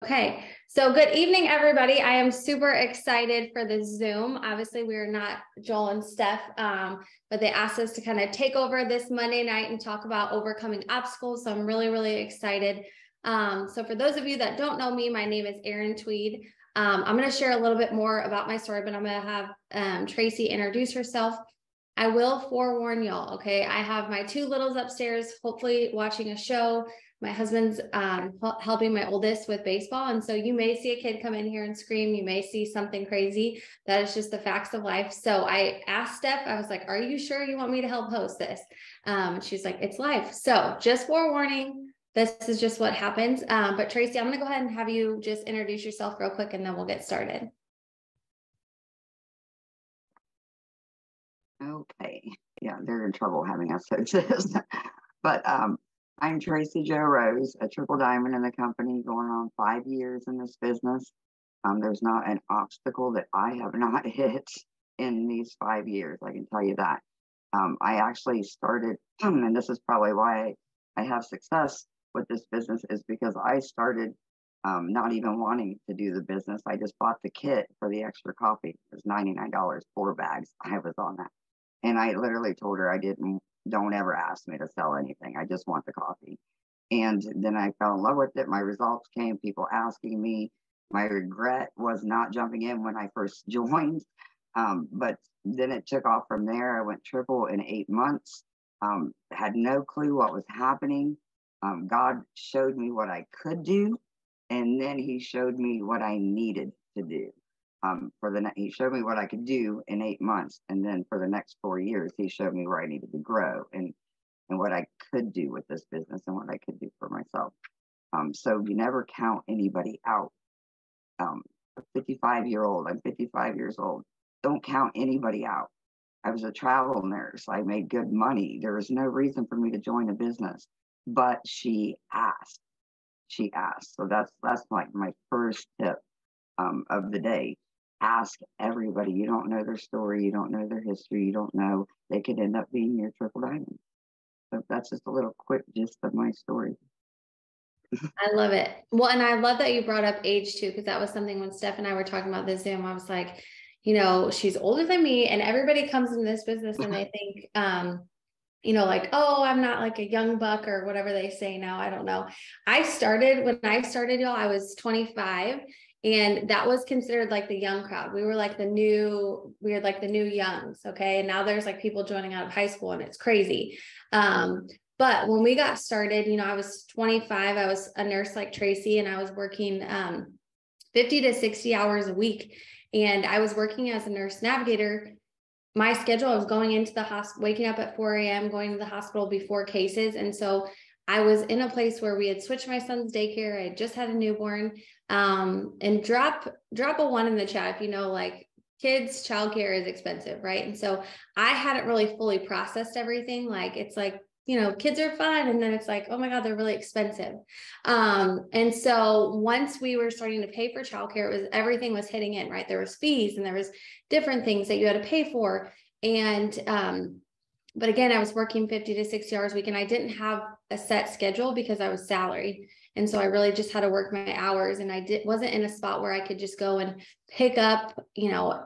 Okay, so good evening, everybody. I am super excited for the Zoom. Obviously, we are not Joel and Steph, but they asked us to kind of take over this Monday night and talk about overcoming obstacles. So I'm really, really excited. So for those of you that don't know me, my name is Erin Tweed. I'm going to share a little bit more about my story, but I'm going to have Tracy introduce herself. I will forewarn y'all, okay? I have my two littles upstairs, hopefully watching a show. My husband's helping my oldest with baseball. And so you may see a kid come in here and scream. You may see something crazy. That is just the facts of life. So I asked Steph, I was like, are you sure you want me to help host this? She's like, it's life. So just forewarning, this is just what happens. But Tracy, I'm going to go ahead and have you just introduce yourself real quick and then we'll get started. Okay. Yeah, they're in trouble having us host this. But I'm Tracy Jo Rose, a triple diamond in the company, going on 5 years in this business. There's not an obstacle that I have not hit in these 5 years. I can tell you that. I actually started, and this is probably why I have success with this business, is because I started not even wanting to do the business. I just bought the kit for the extra coffee. It was $99, 4 bags. I was on that. And I literally told her don't ever ask me to sell anything. I just want the coffee. And then I fell in love with it. My results came, people asking me. My regret was not jumping in when I first joined. But then it took off from there. I went triple in 8 months, had no clue what was happening. God showed me what I could do. And then he showed me what I needed to do. He showed me what I could do in 8 months, and then for the next 4 years, he showed me where I needed to grow and what I could do with this business and what I could do for myself. So you never count anybody out. A 55-year-old, I'm 55 years old. Don't count anybody out. I was a travel nurse. I made good money. There was no reason for me to join a business, but she asked. She asked. So that's like my first tip of the day. Ask everybody. You don't know their story, you don't know their history, you don't know, they could end up being your triple diamond. So that's just a little quick gist of my story. I love it. Well, and I love that you brought up age too, because that was something when Steph and I were talking about this Zoom, I was like, she's older than me, and everybody comes in this business and they think, like, oh, I'm not like a young buck or whatever they say now. I don't know. When I started, y'all, I was 25. And that was considered like the young crowd. We were like the new youngs. Okay. And now there's like people joining out of high school and it's crazy. But when we got started, I was 25, I was a nurse like Tracy, and I was working 50 to 60 hours a week. And I was working as a nurse navigator. My schedule, I was going into the hospital, waking up at 4 a.m., going to the hospital before cases. And so I was in a place where we had switched my son's daycare. I just had a newborn. And drop a 1 in the chat if like kids childcare is expensive, right? And so I hadn't really fully processed everything. Like it's like, kids are fun, and then it's like, oh my God, they're really expensive. And so once we were starting to pay for childcare, everything was hitting in, right? There was fees and there was different things that you had to pay for. And but again, I was working 50 to 60 hours a week, and I didn't have a set schedule because I was salaried. And so I really just had to work my hours, and wasn't in a spot where I could just go and pick up,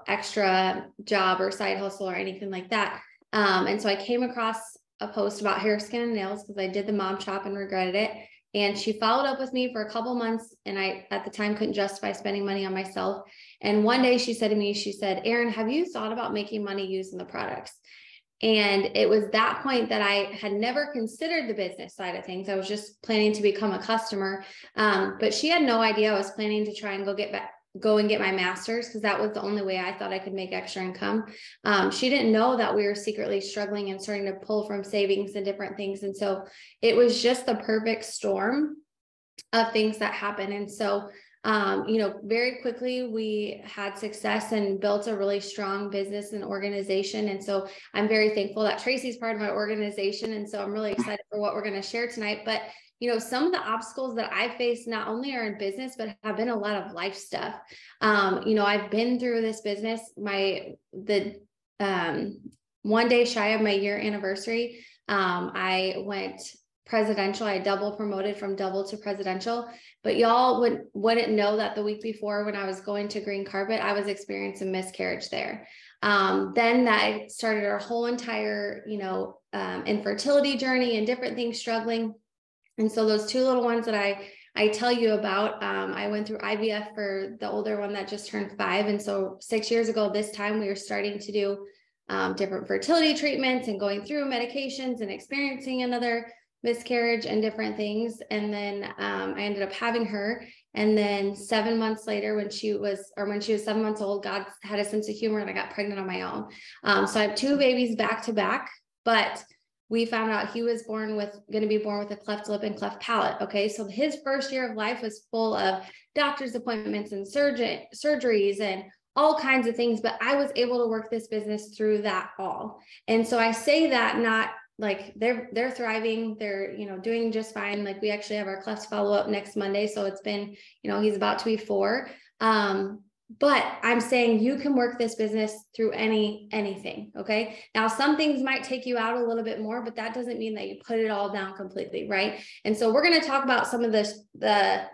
extra job or side hustle or anything like that. And so I came across a post about hair, skin, and nails because I did the mom chop and regretted it. And she followed up with me for a couple months, and I, at the time, couldn't justify spending money on myself. And one day she said to me, Erin, have you thought about making money using the products? And it was that point that I had never considered the business side of things. I was just planning to become a customer. But she had no idea I was planning to try and go and get my master's, because that was the only way I thought I could make extra income. She didn't know that we were secretly struggling and starting to pull from savings and different things. And so it was just the perfect storm of things that happened. And so very quickly we had success and built a really strong business and organization. And so I'm very thankful that Tracy's part of my organization. And so I'm really excited for what we're going to share tonight. But, some of the obstacles that I face not only are in business, but have been a lot of life stuff. I've been through this business, the 1 day shy of my year anniversary. I went presidential. I double promoted from double to presidential, but y'all wouldn't know that the week before when I was going to green carpet, I was experiencing miscarriage there. Then that started our whole entire, infertility journey and different things struggling. And so those two little ones that I tell you about, I went through IVF for the older one that just turned 5. And so 6 years ago, this time we were starting to do different fertility treatments and going through medications and experiencing another miscarriage and different things. And then I ended up having her. And then 7 months later, when she was 7 months old, God had a sense of humor and I got pregnant on my own. So I have 2 babies back to back, but we found out he was going to be born with a cleft lip and cleft palate. Okay. So his first year of life was full of doctor's appointments and surgeries and all kinds of things, but I was able to work this business through that all. And so I say that not like they're thriving, they're, doing just fine. Like we actually have our cleft follow up next Monday. So it's been, he's about to be 4. But I'm saying you can work this business through anything. Okay. Now, some things might take you out a little bit more, but that doesn't mean that you put it all down completely. Right. And so we're going to talk about some of the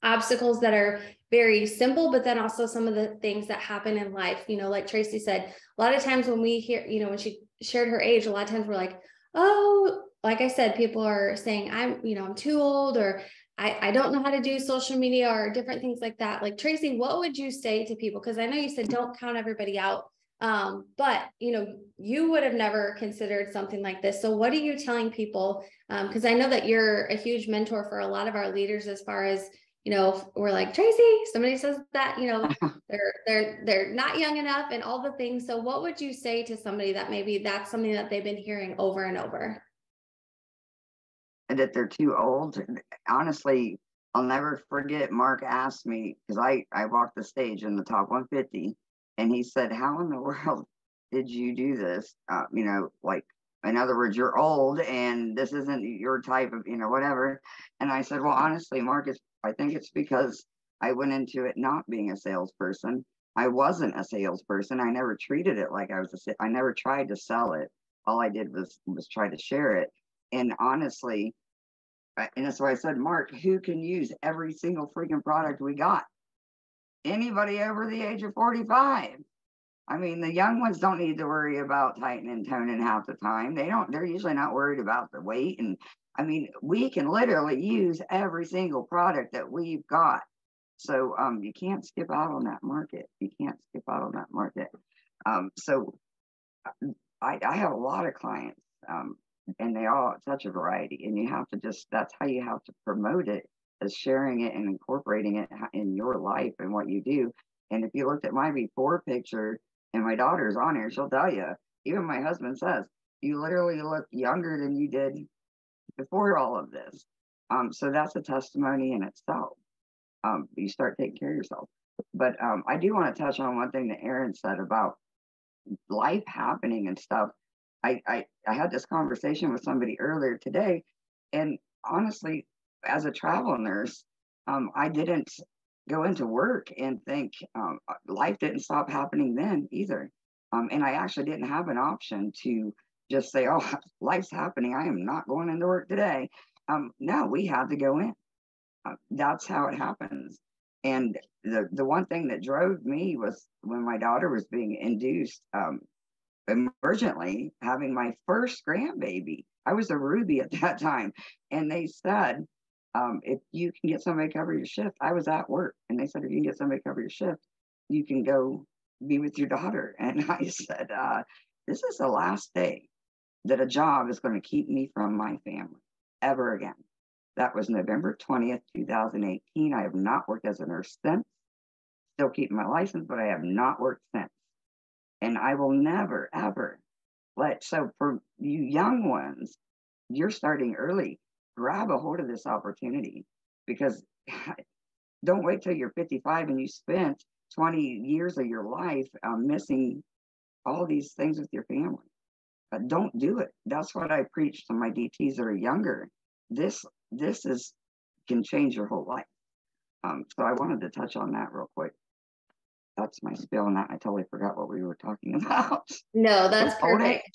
obstacles that are very simple, but then also some of the things that happen in life. Like Tracy said, a lot of times when we hear, when she shared her age, a lot of times we're like, oh, like I said, people are saying I'm too old, or I don't know how to do social media or different things like that. Like Tracy, what would you say to people? Because I know you said don't count everybody out. But you would have never considered something like this. So what are you telling people? Because I know that you're a huge mentor for a lot of our leaders as far as, we're like, Tracy, somebody says that, they're not young enough and all the things. So what would you say to somebody that maybe that's something that they've been hearing over and over? And that they're too old. Honestly, I'll never forget Mark asked me, because I walked the stage in the top 150, and he said, how in the world did you do this? Like, in other words, you're old and this isn't your type of, whatever. And I said, well, honestly, Mark, I think it's because I went into it not being a salesperson. I wasn't a salesperson. I never treated it like I was I never tried to sell it. All I did was try to share it. And honestly, and that's why I said, Mark, who can use every single freaking product we got? Anybody over the age of 45. I mean, the young ones don't need to worry about tightening and toning half the time. They're usually not worried about the weight. And I mean, we can literally use every single product that we've got. So you can't skip out on that market. You can't skip out on that market. So I have a lot of clients. And they all such a variety, and you have to that's how you have to promote it, is sharing it and incorporating it in your life and what you do. And if you looked at my before picture, and my daughter's on here, she'll tell you, even my husband says, you literally look younger than you did before all of this. So that's a testimony in itself. You start taking care of yourself. But I do want to touch on one thing that Erin said about life happening and stuff. I had this conversation with somebody earlier today, and honestly, as a travel nurse, I didn't go into work and think life didn't stop happening then either. And I actually didn't have an option to just say, oh, life's happening, I am not going into work today. No, we had to go in. That's how it happens. And the one thing that drove me was when my daughter was being induced emergently, having my first grandbaby. I was a Ruby at that time. And they said, if you can get somebody to cover your shift, I was at work. And they said, if you can get somebody to cover your shift, you can go be with your daughter. And I said, this is the last day that a job is going to keep me from my family ever again. That was November 20th, 2018. I have not worked as a nurse since. Still keeping my license, but I have not worked since. And I will never, ever so for you young ones, you're starting early, grab a hold of this opportunity, because don't wait till you're 55 and you spent 20 years of your life missing all these things with your family. Don't do it. That's what I preach to my DTs that are younger. This can change your whole life. So I wanted to touch on that real quick. That's my spiel on that. I totally forgot what we were talking about. No, that's perfect.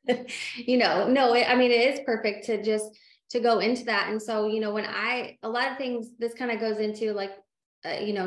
No, I mean, it is perfect to just to go into that. And so, when a lot of things, this kind of goes into like,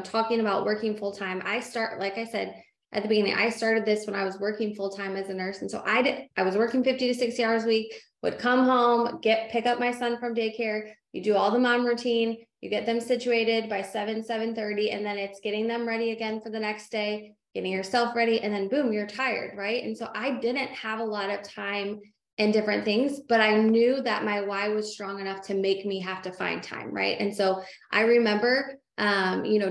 talking about working full time. Like I said at the beginning, I started this when I was working full time as a nurse. And so I was working 50 to 60 hours a week, would come home, pick up my son from daycare. You do all the mom routine, you get them situated by 7:30, and then it's getting them ready again for the next day, getting yourself ready, and then boom, you're tired, right? And so I didn't have a lot of time and different things, but I knew that my why was strong enough to make me have to find time, right? And so I remember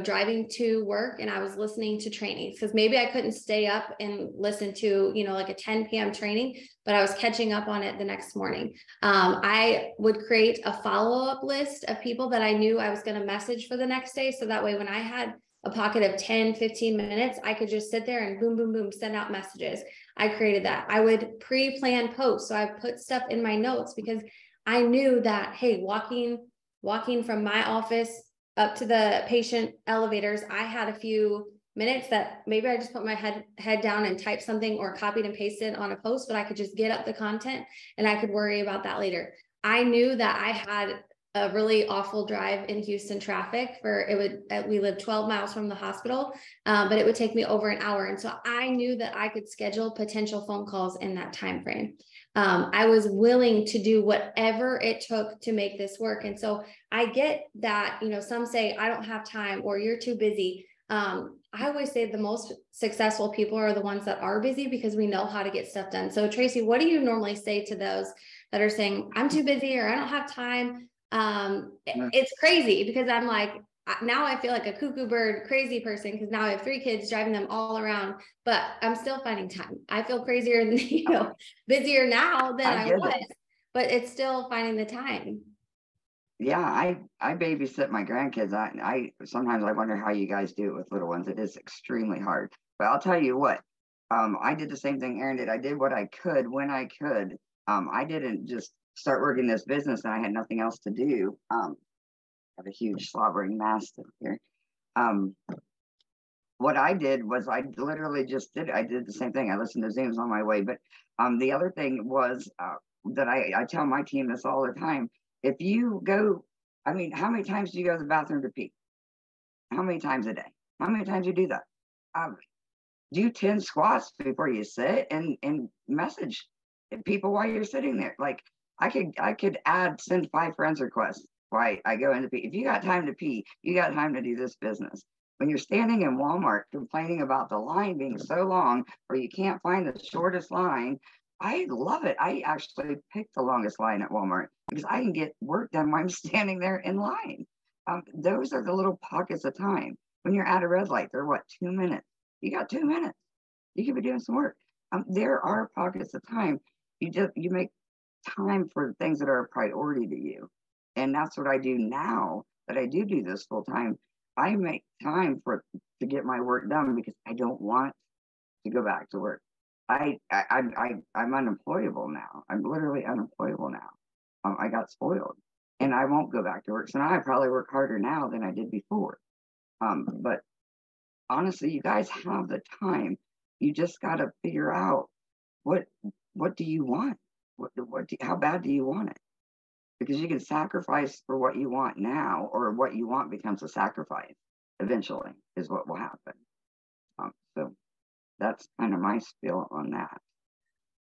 driving to work, and I was listening to trainings because maybe I couldn't stay up and listen to, like a 10 p.m. training, but I was catching up on it the next morning. I would create a follow-up list of people that I knew I was going to message for the next day. So that way, when I had a pocket of 10, 15 minutes, I could just sit there and boom, boom, boom, send out messages. I created that. I would pre-plan posts. So I put stuff in my notes because I knew that, hey, walking from my office up to the patient elevators, I had a few minutes that maybe I just put my head down and type something or copied and pasted on a post, but I could just get up the content and I could worry about that later. I knew that I had a really awful drive in Houston traffic we lived 12 miles from the hospital, but it would take me over an hour. And so I knew that I could schedule potential phone calls in that time frame. I was willing to do whatever it took to make this work. And so I get that, some say I don't have time or you're too busy. I always say the most successful people are the ones that are busy because we know how to get stuff done. So Tracy, what do you normally say to those that are saying I'm too busy or I don't have time? It's crazy because I'm like, now I feel like a cuckoo bird crazy person because now I have 3 kids driving them all around, but I'm still finding time. I feel crazier than, busier now than I was, but it's still finding the time. Yeah, I babysit my grandkids. I sometimes I wonder how you guys do it with little ones. It is extremely hard. But I'll tell you what, I did the same thing Erin did. I did what I could when I could. I didn't just start working this business and I had nothing else to do. I have a huge slobbering mastiff here. What I did was I literally I did the same thing. I listened to Zooms on my way. But the other thing was that I tell my team this all the time. If you go, I mean, how many times do you go to the bathroom to pee? How many times a day? How many times you do that? Do 10 squats before you sit and message people while you're sitting there. Like I could send 5 friends requests while I go into pee. If you got time to pee, you got time to do this business. When you're standing in Walmart complaining about the line being so long or you can't find the shortest line, I love it. I actually picked the longest line at Walmart because I can get work done while I'm standing there in line. Those are the little pockets of time. When you're at a red light, they're 2 minutes. You got 2 minutes. You could be doing some work. There are pockets of time. You make time for things that are a priority to you. And that's what I do now that I do this full time. I make time to get my work done because I don't want to go back to work. I'm unemployable now. I'm literally unemployable now. I got spoiled and I won't go back to work. So now I probably work harder now than I did before. But honestly, you guys have the time. You just got to figure out what do you want? How bad do you want it? Because you can sacrifice for what you want now, or what you want becomes a sacrifice eventually is what will happen. So that's kind of my spiel on that.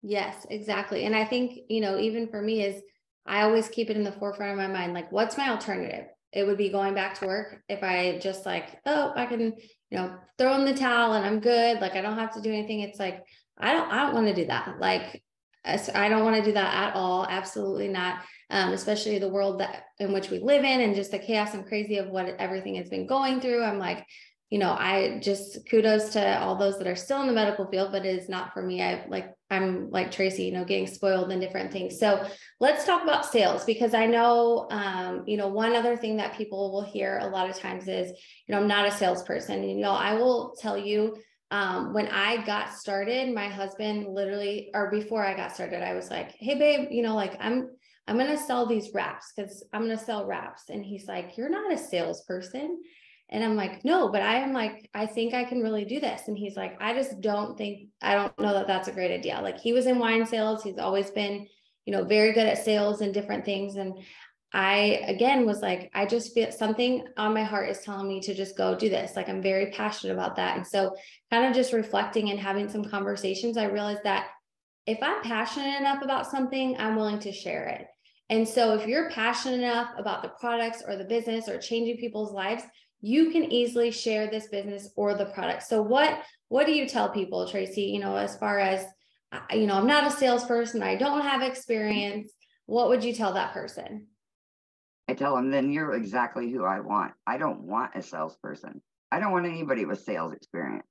Yes, exactly. And I think, even for me is I always keep it in the forefront of my mind. Like, what's my alternative? It would be going back to work. If I just like, oh, I can, throw in the towel and I'm good. Like, I don't have to do anything. It's like, I don't want to do that. Like, I don't want to do that at all. Absolutely not. Especially the world in which we live in and just the chaos and crazy of what everything has been going through. I'm like, I just kudos to all those that are still in the medical field, but it is not for me. I'm like Tracy, getting spoiled in different things. So let's talk about sales, because I know, one other thing that people will hear a lot of times is, I'm not a salesperson. I will tell you, when I got started, my husband literally, or before I got started, I was like, hey babe, I'm going to sell these wraps because I'm going to sell wraps. And he's like, you're not a salesperson. And I'm like, no, but I think I can really do this. And he's like, I don't know that that's a great idea. Like, he was in wine sales. He's always been, very good at sales and different things. And I, again, was like, I just feel something on my heart is telling me to just go do this. Like, I'm very passionate about that. And so kind of just reflecting and having some conversations, I realized that if I'm passionate enough about something, I'm willing to share it. And so if you're passionate enough about the products or the business or changing people's lives, you can easily share this business or the product. So what do you tell people, Tracy, as far as, I'm not a salesperson, I don't have experience. What would you tell that person? I tell them, then you're exactly who I want. I don't want a salesperson. I don't want anybody with sales experience,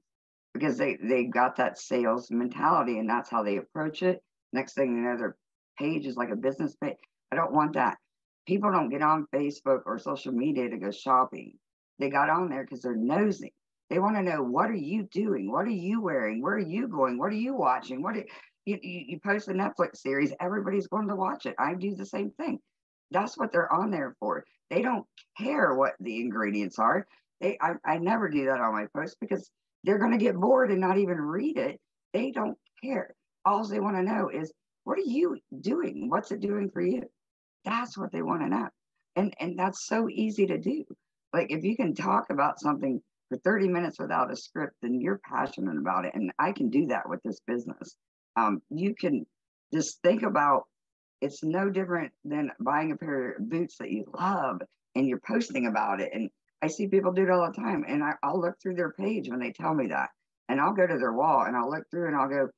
because they got that sales mentality and that's how they approach it. Next thing you know, their page is like a business page. I don't want that. People don't get on Facebook or social media to go shopping. They got on there because they're nosy. They want to know, what are you doing? What are you wearing? Where are you going? What are you watching? You post a Netflix series, everybody's going to watch it. I do the same thing. That's what they're on there for. They don't care what the ingredients are. I never do that on my post, because they're going to get bored and not even read it. They don't care. All they want to know is, what are you doing? What's it doing for you? That's what they want to know. And that's so easy to do. Like, if you can talk about something for 30 minutes without a script, then you're passionate about it. And I can do that with this business. You can just think about, it's no different than buying a pair of boots that you love and you're posting about it. And I see people do it all the time. And I'll look through their page when they tell me that. And I'll go to their wall and I'll look through and I'll go,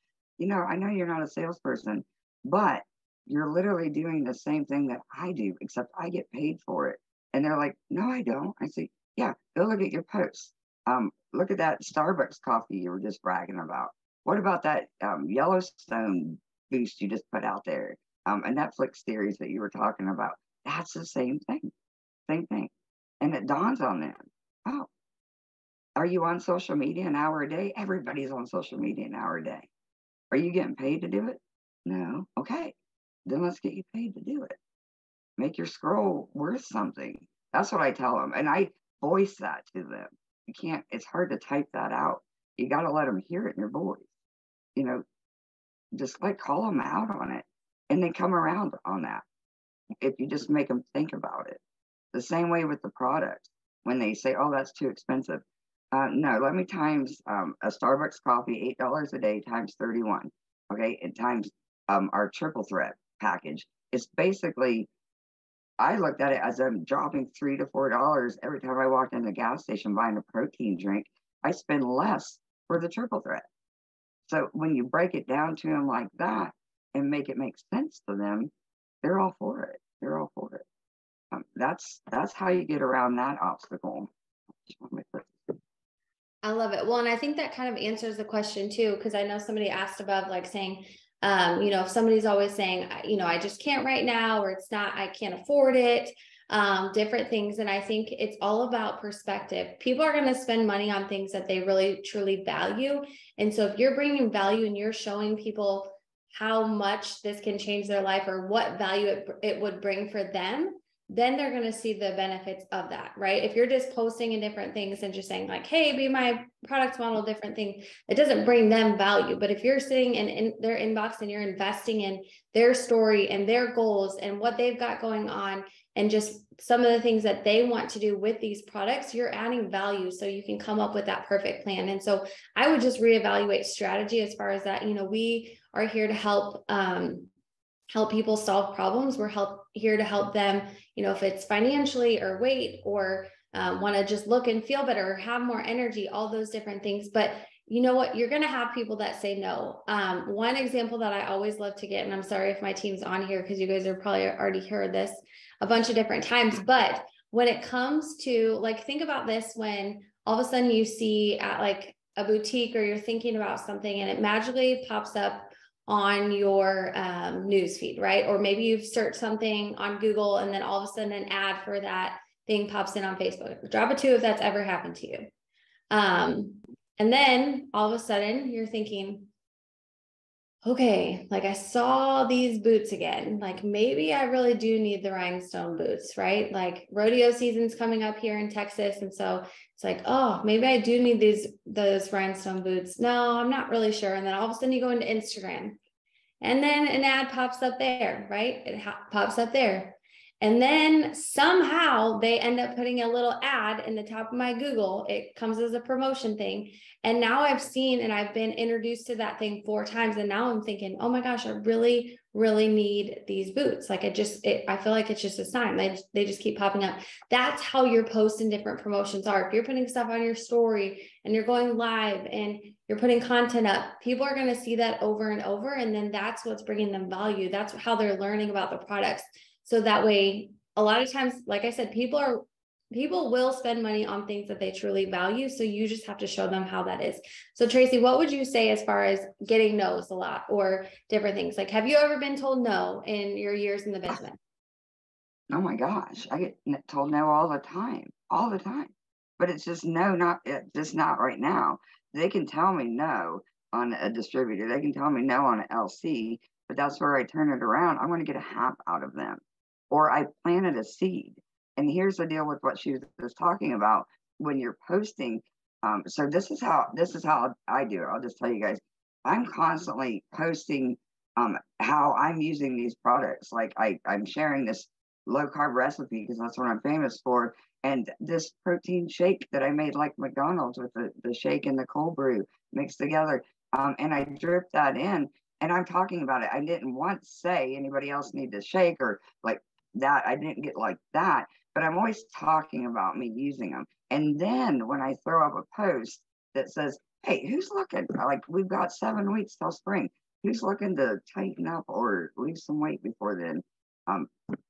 I know you're not a salesperson, but you're literally doing the same thing that I do, except I get paid for it. And they're like, no, I don't. I say, yeah, go look at your posts. Look at that Starbucks coffee you were just bragging about. What about that Yellowstone boost you just put out there? A Netflix series that you were talking about. That's the same thing. Same thing. And it dawns on them, oh, are you on social media an hour a day? Everybody's on social media an hour a day. Are you getting paid to do it? No. Okay. Then let's get you paid to do it. Make your scroll worth something. That's what I tell them. And I voice that to them. You can't, it's hard to type that out. You got to let them hear it in your voice. Just like call them out on it. And they come around on that if you just make them think about it. The same way with the product. When they say, oh, that's too expensive. No, let me times a Starbucks coffee, $8 a day times 31. Okay, and times our triple threat package. It's basically, I looked at it as I'm dropping $3 to $4 every time I walked in the gas station buying a protein drink. I spend less for the triple threat. So when you break it down to them like that and make it make sense to them, they're all for it. They're all for it. That's how you get around that obstacle. I love it. Well, and I think that kind of answers the question too, because I know somebody asked above, like saying, if somebody's always saying, I just can't right now, or I can't afford it, different things. And I think it's all about perspective. People are going to spend money on things that they really, truly value. And so if you're bringing value and you're showing people how much this can change their life or what value it would bring for them, then they're going to see the benefits of that, right? If you're just posting in different things and just saying like, hey, be my product model, different thing, it doesn't bring them value. But if you're sitting in their inbox and you're investing in their story and their goals and what they've got going on and just some of the things that they want to do with these products, you're adding value so you can come up with that perfect plan. And so I would just reevaluate strategy as far as that. We are here to help people solve problems. We're here to help them, if it's financially or weight or want to just look and feel better or have more energy, all those different things. But you know what? You're going to have people that say no. One example that I always love to get, and I'm sorry if my team's on here because you guys are probably already heard this a bunch of different times, but when it comes to like, think about this, when all of a sudden you see at like a boutique or you're thinking about something and it magically pops up on your news feed, right? Or maybe you've searched something on Google and then all of a sudden an ad for that thing pops in on Facebook. Drop a 2 if that's ever happened to you. And then all of a sudden you're thinking, okay, like I saw these boots again. Like maybe I really do need the rhinestone boots, right? Like rodeo season's coming up here in Texas. And so it's like, oh, maybe I do need those rhinestone boots. No, I'm not really sure. And then all of a sudden you go into Instagram and then an ad pops up there, right? It pops up there. And then somehow they end up putting a little ad in the top of my Google. It comes as a promotion thing. And now I've seen and I've been introduced to that thing 4 times. And now I'm thinking, oh my gosh, I really, really need these boots. Like I feel like it's just a sign. They just keep popping up. That's how your posts and different promotions are. If you're putting stuff on your story and you're going live and you're putting content up, people are going to see that over and over. And then that's what's bringing them value. That's how they're learning about the products. So that way, a lot of times, like I said, people will spend money on things that they truly value. So you just have to show them how that is. So Tracy, what would you say as far as getting no's a lot or different things? Like, have you ever been told no in your years in the business? Oh my gosh, I get told no all the time. But it's just no, just not right now. They can tell me no on a distributor. They can tell me no on an LC, but that's where I turn it around. I'm going to get a half out of them, or I planted a seed. And here's the deal with what she was talking about when you're posting. So this is how I do it. I'll just tell you guys. I'm constantly posting how I'm using these products. Like I'm sharing this low carb recipe because that's what I'm famous for. And this protein shake that I made like McDonald's with the shake and the cold brew mixed together. And I dripped that in and I'm talking about it. I didn't once say anybody else need to shake or like that. I didn't get like that, but I'm always talking about me using them. And then when I throw up a post that says, hey, who's looking? Like we've got 7 weeks till spring. Who's looking to tighten up or lose some weight before then?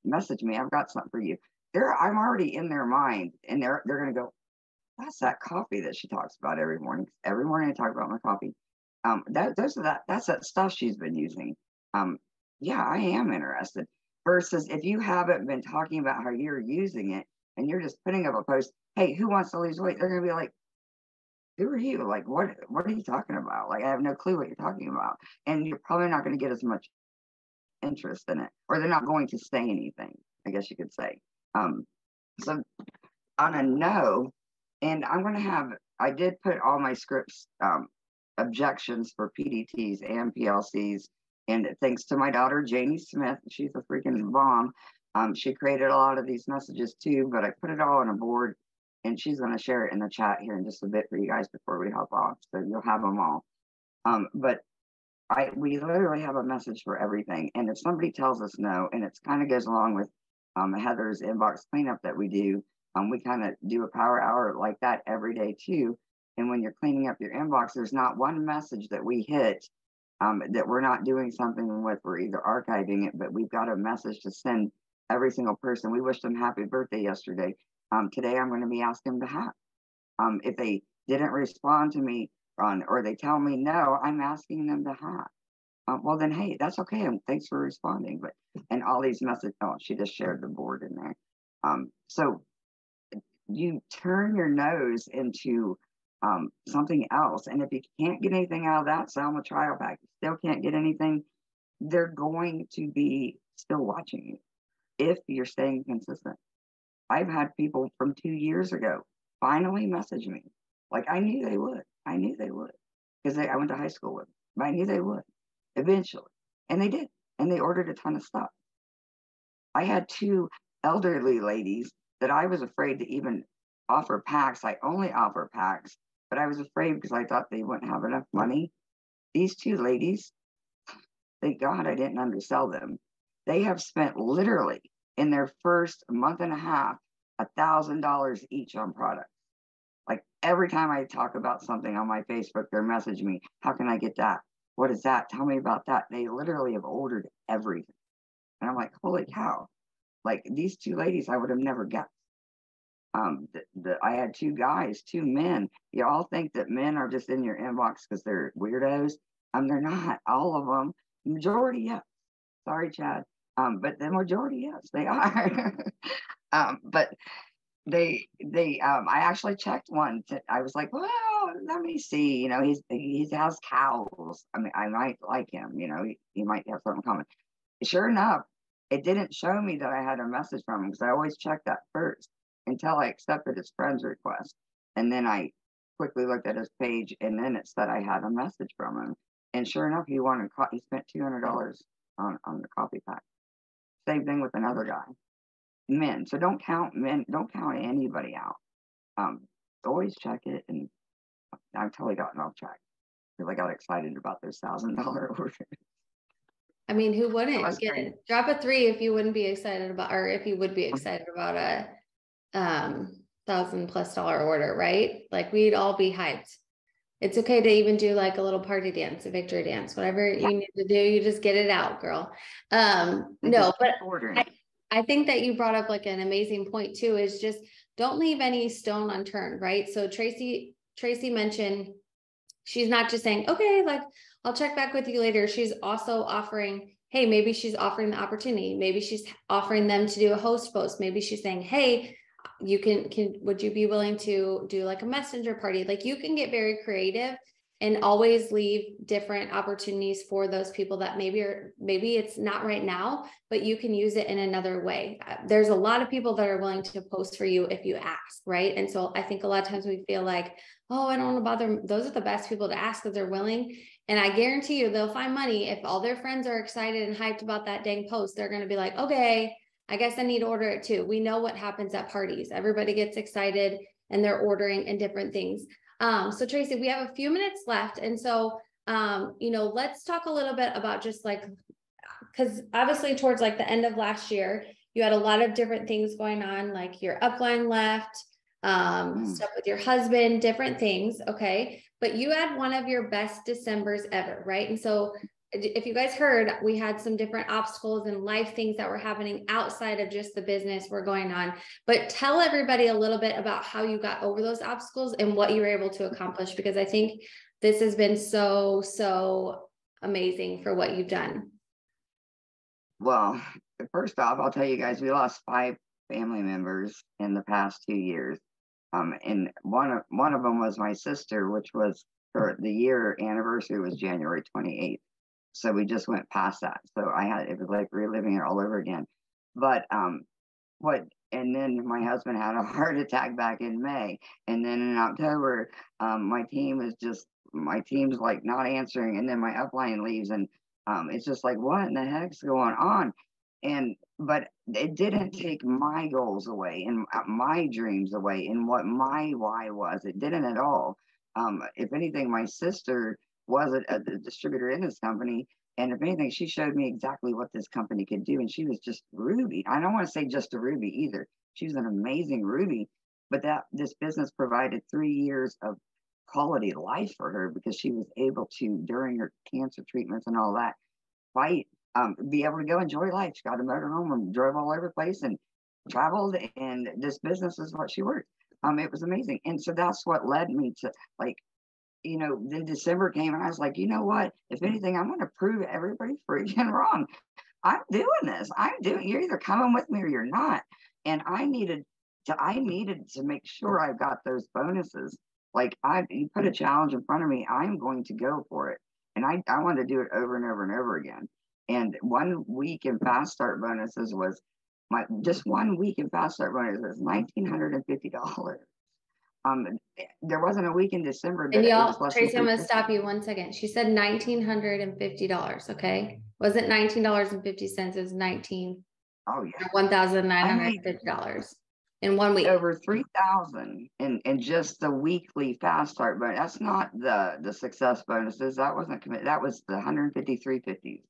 Message me. I've got something for you. I'm already in their mind, and they're gonna go. That's that coffee that she talks about every morning. Every morning I talk about my coffee. That's that stuff she's been using. Yeah, I am interested. Versus if you haven't been talking about how you're using it and you're just putting up a post, hey, who wants to lose weight? They're gonna be like, who are you? Like, what are you talking about? Like, I have no clue what you're talking about. And you're probably not going to get as much interest in it, or they're not going to say anything, I guess you could say. So on a no, and I did put all my scripts, objections for PDTs and PLCs, and thanks to my daughter, Janie Smith, she's a freaking bomb. She created a lot of these messages too, but I put it all on a board and she's going to share it in the chat here in just a bit for you guys before we hop off. So you'll have them all. But we literally have a message for everything. And if somebody tells us no, and it kind of goes along with Heather's inbox cleanup that we do, we kind of do a power hour like that every day too. And when you're cleaning up your inbox, there's not one message that we hit that we're not doing something with. We're either archiving it, but we've got a message to send every single person. We wished them happy birthday yesterday. Today I'm going to be asking them to have. If they didn't respond to me or they tell me no, I'm asking them to have. Well then, hey, that's okay. And thanks for responding. And all these messages. Oh, she just shared the board in there. So you turn your nose into something else. And if you can't get anything out of that, sell them a trial pack. You still can't get anything, they're going to be still watching you if you're staying consistent. I've had people from 2 years ago finally message me. Like I knew they would. Because I went to high school with them. But I knew they would eventually. And they did. And they ordered a ton of stuff. I had 2 elderly ladies that I was afraid to even offer packs. I only offer packs, but I was afraid because I thought they wouldn't have enough money. These 2 ladies, thank God I didn't undersell them. They have spent literally in their first month and a half $1,000 each on products. Like every time I talk about something on my Facebook, they're messaging me, how can I get that? What is that? Tell me about that. They literally have ordered everything. And I'm like, holy cow. Like these 2 ladies, I would have never guessed. I had 2 guys, 2 men. You all think that men are just in your inbox because they're weirdos. They're not. All of them. Majority, yes. Sorry, Chad. But the majority, yes, they are. But I actually checked one. I was like, well, well, let me see. He has cows. I mean, I might like him. He might have something in common. Sure enough, it didn't show me that I had a message from him because I always check that first until I accepted his friend's request. And then I quickly looked at his page, and then it said I had a message from him. And sure enough, he spent $200 on the coffee pack. Same thing with another guy. Men. So don't count anybody out. Always check it. And I've totally gotten off track because I got excited about those $1,000 orders. I mean, who wouldn't drop a 3 if you wouldn't be excited about, or if you would be excited about a $1,000+ order, right? Like, we'd all be hyped. It's okay to even do like a little party dance, a victory dance, whatever you need to do, you just get it out, girl. No, but I think that you brought up like an amazing point too, is just don't leave any stone unturned, right? So Tracy mentioned she's not just saying, okay, like I'll check back with you later. She's also offering, hey, maybe she's offering the opportunity. Maybe she's offering them to do a host post. Maybe she's saying, hey, would you be willing to do like a messenger party? Like, you can get very creative and always leave different opportunities for those people that maybe it's not right now, but you can use it in another way. There's a lot of people that are willing to post for you if you ask, right? And so I think a lot of times we feel like, oh, I don't want to bother them. Those are the best people to ask because they're willing. And I guarantee you they'll find money. If all their friends are excited and hyped about that dang post, they're going to be like, okay, I guess I need to order it too. We know what happens at parties. Everybody gets excited and they're ordering and different things. So Tracy, we have a few minutes left. And so, let's talk a little bit about just like, because obviously towards like the end of last year, you had a lot of different things going on, like your upline left, stuff with your husband, different things. Okay. But you had one of your best Decembers ever, right? And so if you guys heard, we had some different obstacles and life things that were happening outside of just the business were going on. But tell everybody a little bit about how you got over those obstacles and what you were able to accomplish, because I think this has been so, so amazing for what you've done. Well, first off, I'll tell you guys, we lost 5 family members in the past 2 years. And one of them was my sister, which was the year anniversary was January 28th. So we just went past that. So it was like reliving it all over again. But and then my husband had a heart attack back in May. And then in October, my team's like not answering. And then my upline leaves, and it's just like, what in the heck's going on? But it didn't take my goals away and my dreams away and what my why was. It didn't at all. If anything, my sister was a distributor in this company. And if anything, she showed me exactly what this company could do. And she was just Ruby. I don't want to say just a Ruby either. She was an amazing Ruby, but this business provided 3 years of quality life for her because she was able to, during her cancer treatments and all that, be able to go enjoy life. She got a motorhome and drove all over the place and traveled. And this business is what she worked. It was amazing. And so that's what led me to then December came and I was like, you know what? If anything, I'm going to prove everybody freaking wrong. I'm doing this. You're either coming with me or you're not. And I needed to make sure I got those bonuses. Like you put a challenge in front of me, I'm going to go for it. And I wanted to do it over and over and over again. And 1 week in fast start bonuses was just 1 week in fast start bonuses was $1,950. There wasn't a week in December. And y'all, Tracy, I'm going to stop you 1 second. She said $1,950. Okay. Wasn't $19.50. It was $1,950 in 1 week. Over 3,000 in just the weekly fast start bonus. That's not the success bonuses. That wasn't committed. That was the 153.50.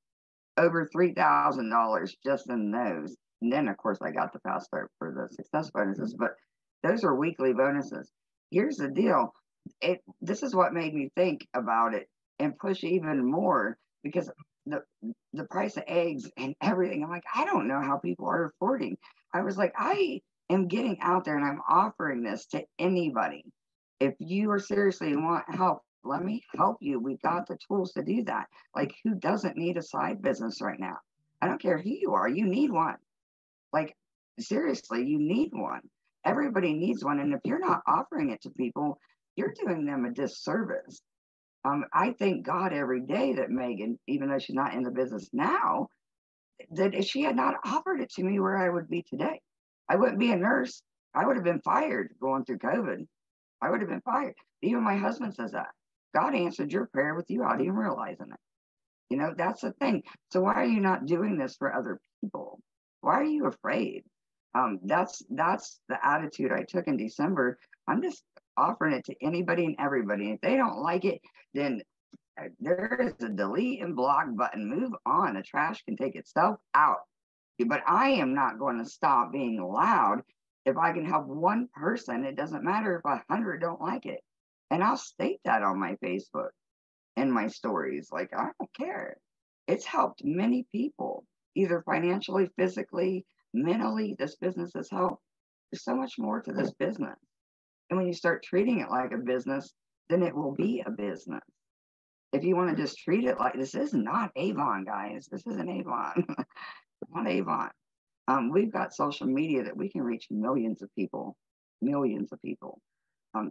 Over $3,000 just in those. And then of course I got the fast start for the success bonuses, but those are weekly bonuses. Here's the deal. This is what made me think about it and push even more, because the price of eggs and everything, I'm like, I don't know how people are affording. I was like, I am getting out there and I'm offering this to anybody. If you are seriously want help, let me help you. We've got the tools to do that. Like, who doesn't need a side business right now? I don't care who you are. You need one. Like, seriously, you need one. Everybody needs one. And if you're not offering it to people, you're doing them a disservice. I thank God every day that Megan, even though she's not in the business now, that if she had not offered it to me, where I would be today. I wouldn't be a nurse. I would have been fired going through COVID. I would have been fired. Even my husband says that. God answered your prayer with you without even realizing it. That's the thing. So why are you not doing this for other people? Why are you afraid? That's the attitude I took in December. I'm just offering it to anybody and everybody. If they don't like it, then there is a delete and block button. Move on. The trash can take itself out. But I am not going to stop being loud. If I can help one person, it doesn't matter if 100 don't like it. And I'll state that on my Facebook and my stories. Like, I don't care. It's helped many people, either financially, physically, mentally. This business has helped. There's so much more to this business. And when you start treating it like a business, then it will be a business. If you want to just treat it like, this is not Avon, guys. This isn't Avon. Not Avon. We've got social media that we can reach millions of people. Millions of people.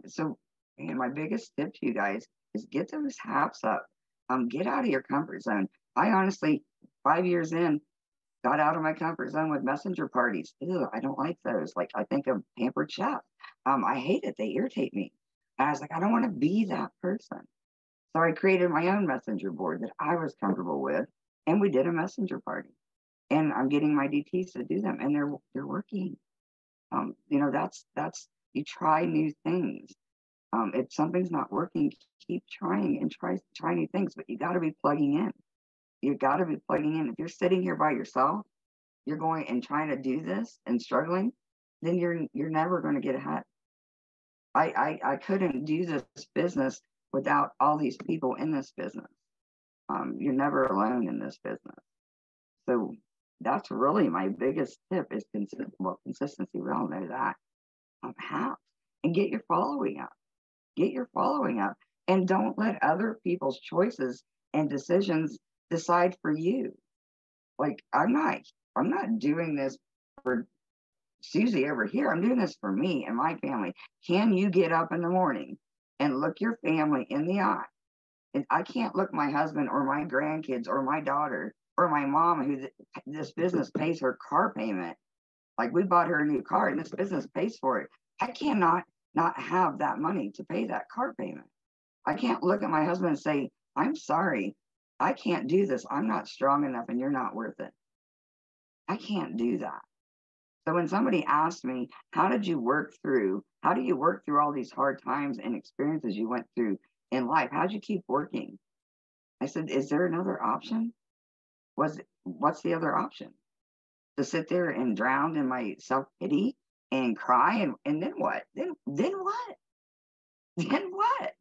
So and my biggest tip to you guys is get those apps up. Get out of your comfort zone. I honestly, 5 years in, got out of my comfort zone with messenger parties. Ew, I don't like those. Like, I think of Pampered Chef. I hate it. They irritate me. And I was like, I don't want to be that person. So I created my own messenger board that I was comfortable with, and we did a messenger party. And I'm getting my DTs to do them, and they're working. That's you try new things. If something's not working, keep trying and try new things. But you got to be plugging in. You got to be plugging in. If you're sitting here by yourself, you're going and trying to do this and struggling, then you're never going to get ahead. I couldn't do this business without all these people in this business. You're never alone in this business. So that's really my biggest tip is consistency. We all know that. Have and get your following up. Get your following up, and don't let other people's choices and decisions decide for you. Like, I'm not doing this for Susie over here. I'm doing this for me and my family. Can you get up in the morning and look your family in the eye? And I can't look my husband or my grandkids or my daughter or my mom, who this business pays her car payment. Like, we bought her a new car and this business pays for it. I cannot not have that money to pay that car payment. I can't look at my husband and say, I'm sorry, I can't do this. I'm not strong enough and you're not worth it. I can't do that. So when somebody asks me, how do you work through all these hard times and experiences you went through in life? How'd you keep working? I said, is there another option? What's the other option? To sit there and drown in my self-pity and cry and then what? Then what? Then what?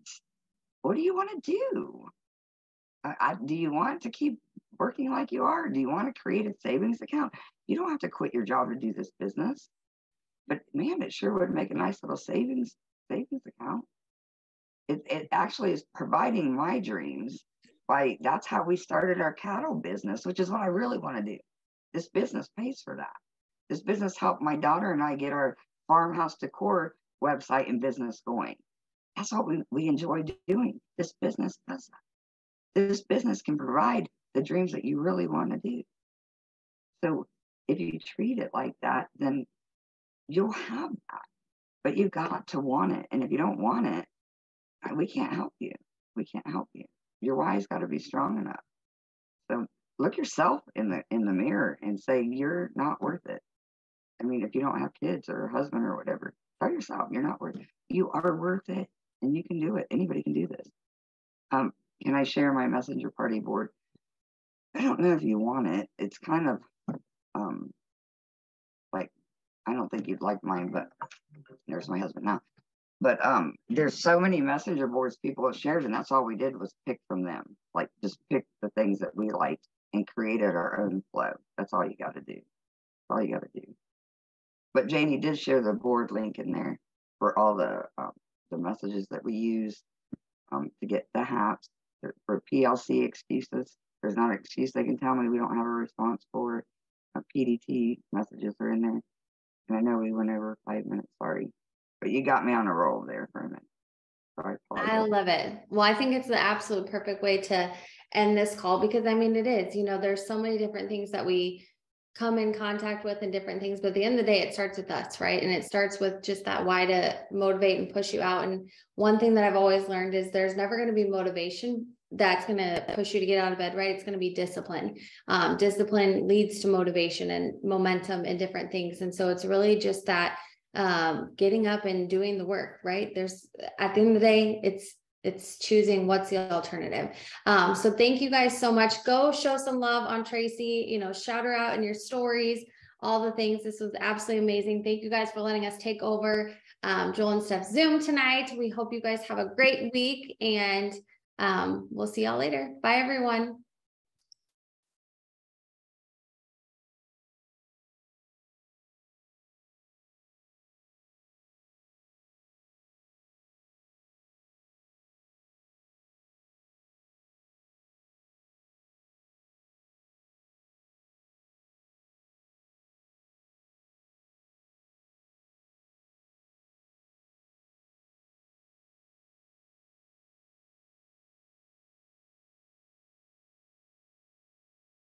What do you want to do? Do you want to keep working like you are? Do you want to create a savings account? You don't have to quit your job to do this business. But man, it sure would make a nice little savings account. It actually is providing my dreams. That's how we started our cattle business, which is what I really want to do. This business pays for that. This business helped my daughter and I get our farmhouse decor website and business going. That's what we enjoy doing. This business does that. This business can provide the dreams that you really want to do. So if you treat it like that, then you'll have that. But you got to want it. And if you don't want it, we can't help you. We can't help you. Your why's got to be strong enough. So look yourself in the mirror and say, you're not worth it. I mean, if you don't have kids or a husband or whatever, tell yourself you're not worth it. You are worth it, and you can do it. Anybody can do this. Can I share my messenger party board? I don't know if you want it. It's kind of like, I don't think you'd like mine, but there's my husband now. But there's so many messenger boards people have shared, and that's all we did was pick from them. Like, just pick the things that we liked and created our own flow. That's all you got to do. That's all you got to do. But Janie did share the board link in there for all the messages that we use to get the hats for PLC excuses. There's not an excuse they can tell me we don't have a response for. PDT messages are in there. And I know we went over 5 minutes, sorry. But you got me on a roll there for a minute. So I I apologize. love it. Well, I think it's the absolute perfect way to end this call because I mean, it is, there's so many different things that we come in contact with and different things, but at the end of the day, it starts with us, right? And it starts with just that why to motivate and push you out. And one thing that I've always learned is there's never going to be motivation that's going to push you to get out of bed, right? It's going to be discipline. Discipline leads to motivation and momentum and different things. And so it's really just that getting up and doing the work, right? There's at the end of the day, it's choosing what's the alternative. So thank you guys so much. Go show some love on Tracy, shout her out in your stories, all the things. This was absolutely amazing. Thank you guys for letting us take over Joel and Steph's Zoom tonight. We hope you guys have a great week, and we'll see y'all later. Bye, everyone.